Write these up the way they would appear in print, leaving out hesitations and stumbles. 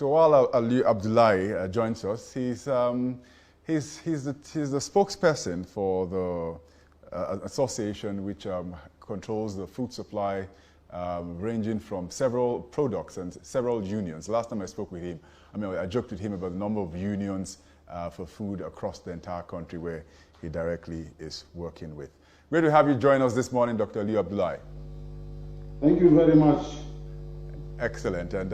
Dr. Aliyu Abdullahi joins us. He's the spokesperson for the association which controls the food supply, ranging from several products and several unions. Last time I spoke with him, I joked with him about the number of unions for food across the entire country where he directly is working with. Great to have you join us this morning, Dr. Aliyu Abdullahi. Thank you very much. Excellent, and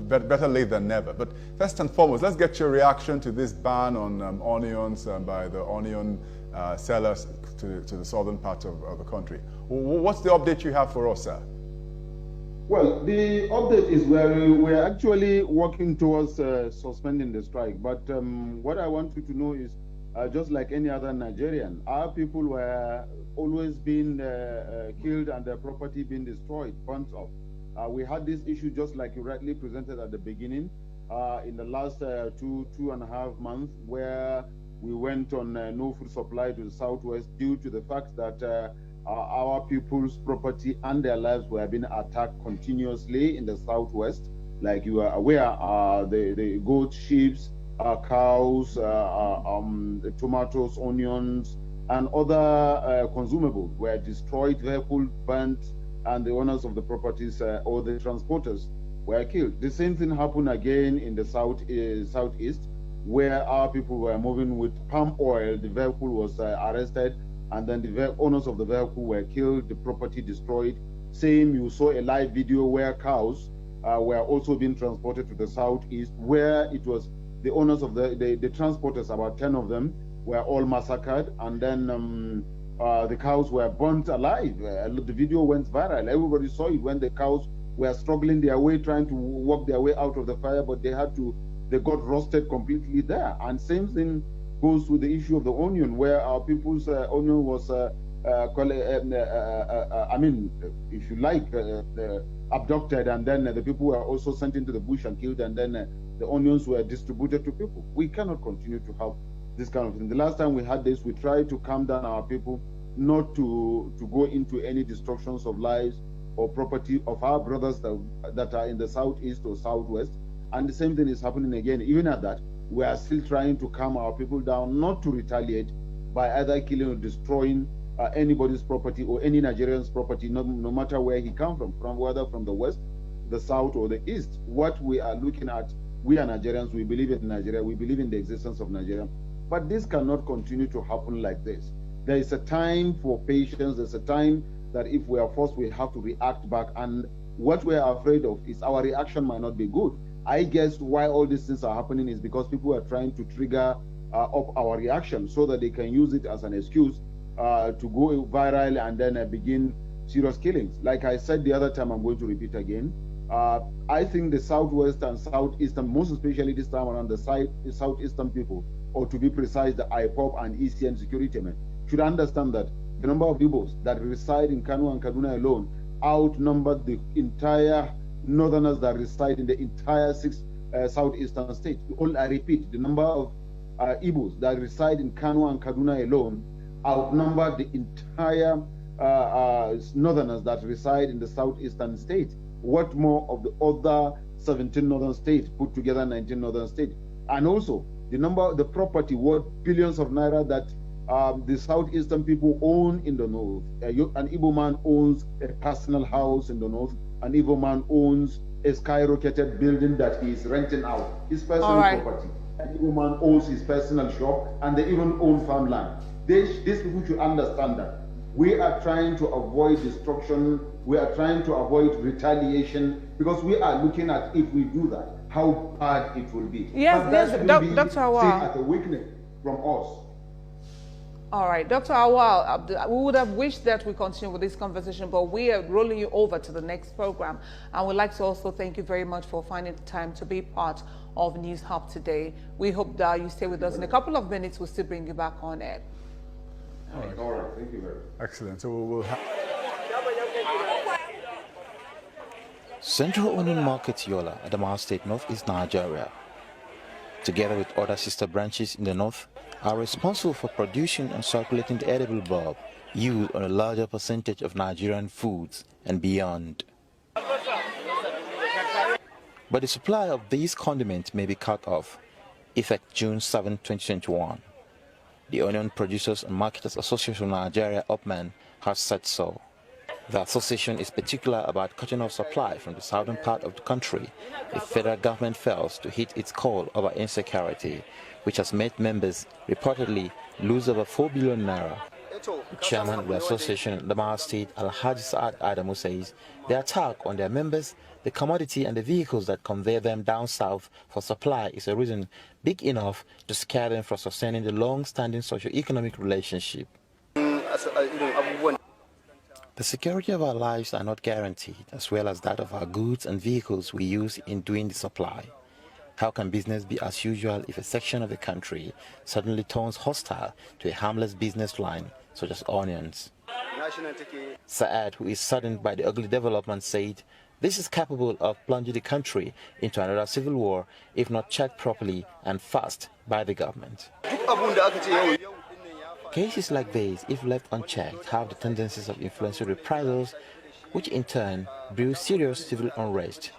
better late than never. But first and foremost, let's get your reaction to this ban on onions by the onion sellers to the southern part of the country. What's the update you have for us, sir? Well, the update is we're actually working towards suspending the strike. But what I want you to know is, just like any other Nigerian, our people were always being killed and their property being destroyed, burnt off. We had this issue, just like you rightly presented at the beginning, in the last two and a half months, where we went on no food supply to the southwest due to the fact that our people's property and their lives were being attacked continuously in the southwest. Like you are aware, the goats, sheep, cows, the tomatoes, onions, and other consumables were destroyed, vehicles burnt, and the owners of the properties or the transporters were killed. The same thing happened again in the southeast, where our people were moving with palm oil. The vehicle was arrested, and then the owners of the vehicle were killed, the property destroyed. Same, you saw a live video where cows were also being transported to the southeast, where it was the owners of the transporters, about 10 of them, were all massacred, and then the cows were burnt alive. The video went viral. Everybody saw it when the cows were struggling their way, trying to work their way out of the fire, but they got roasted completely there. And same thing goes with the issue of the onion, where our people's onion was, if you like, abducted, and then the people were also sent into the bush and killed, and then the onions were distributed to people. We cannot continue to have this kind of thing. The last time we had this, we tried to calm down our people not to go into any destructions of lives or property of our brothers that are in the southeast or southwest. And the same thing is happening again. Even at that, we are still trying to calm our people down not to retaliate by either killing or destroying anybody's property or any Nigerian's property, no matter where he comes from, whether from the west, the south, or the east. What we are looking at, we are Nigerians, we believe in Nigeria, we believe in the existence of Nigeria. But this cannot continue to happen like this. There is a time for patience. There's a time that if we are forced, we have to react back. And what we are afraid of is our reaction might not be good. I guess why all these things are happening is because people are trying to trigger up our reaction so that they can use it as an excuse to go viral and then begin serious killings. Like I said the other time, I'm going to repeat again. I think the southwest and southeastern, most especially this time around, the southeastern people, or to be precise, the IPOP and ECN security men, should understand that the number of Igbos that reside in Kano and Kaduna alone outnumber the entire northerners that reside in the entire 6 southeastern states. I repeat, the number of Igbos that reside in Kano and Kaduna alone outnumber the entire northerners that reside in the southeastern states. What more of the other 17 northern states put together, 19 northern states? And also, the property worth billions of naira that the southeastern people own in the north. An Igbo man owns a personal house in the north. An Igbo man owns a skyrocketed building that he is renting out, his personal property. An Igbo man owns his personal shop, and they even own farmland. These people should understand that we are trying to avoid destruction. We are trying to avoid retaliation, because we are looking at, if we do that, how bad it will be. Yes, Dr. Awwal. Seen as a weakness from us. All right, Dr. Awwal, we would have wished that we continue with this conversation, but we are rolling you over to the next program. And we'd like to also thank you very much for finding the time to be part of News Hub today. We hope that you stay with us. In a couple of minutes, we'll still bring you back on air. All right, thank you very much. Excellent. So we'll have... Central Onion Market Yola, Adamawa State, Northeast Nigeria, together with other sister branches in the north, are responsible for producing and circulating the edible bulb used on a larger percentage of Nigerian foods and beyond. But the supply of these condiments may be cut off, effect June 7, 2021. The Onion Producers and Marketers Association of Nigeria, UPMAN, has said so. The association is particular about cutting off supply from the southern part of the country if federal government fails to hit its call over insecurity, which has made members reportedly lose over 4 billion naira. The chairman of the association in Adamawa State, Alhaji Saad Adamu, says the attack on their members, the commodity and the vehicles that convey them down south for supply is a reason big enough to scare them from sustaining the long-standing socio-economic relationship. The security of our lives are not guaranteed, as well as that of our goods and vehicles we use in doing the supply. How can business be as usual if a section of the country suddenly turns hostile to a harmless business line such as onions? Saad, who is saddened by the ugly development, said this is capable of plunging the country into another civil war if not checked properly and fast by the government. Cases like these, if left unchecked, have the tendencies of influencing reprisals, which in turn brew serious civil unrest.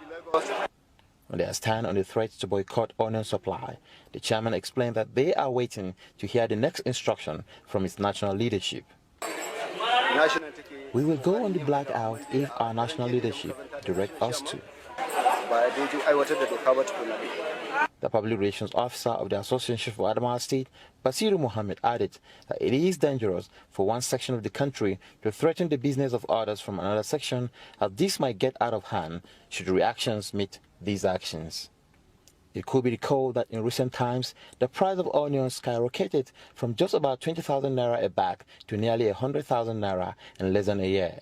On their stand on the threat to boycott onion supply, the chairman explained that they are waiting to hear the next instruction from its national leadership. We will go on the blackout if our national leadership directs us to. The public relations officer of the Association for Adamawa State, Basiru Mohammed, added that it is dangerous for one section of the country to threaten the business of others from another section, as this might get out of hand should reactions meet these actions. It could be recalled that in recent times, the price of onions skyrocketed from just about 20,000 naira a bag to nearly 100,000 naira in less than a year.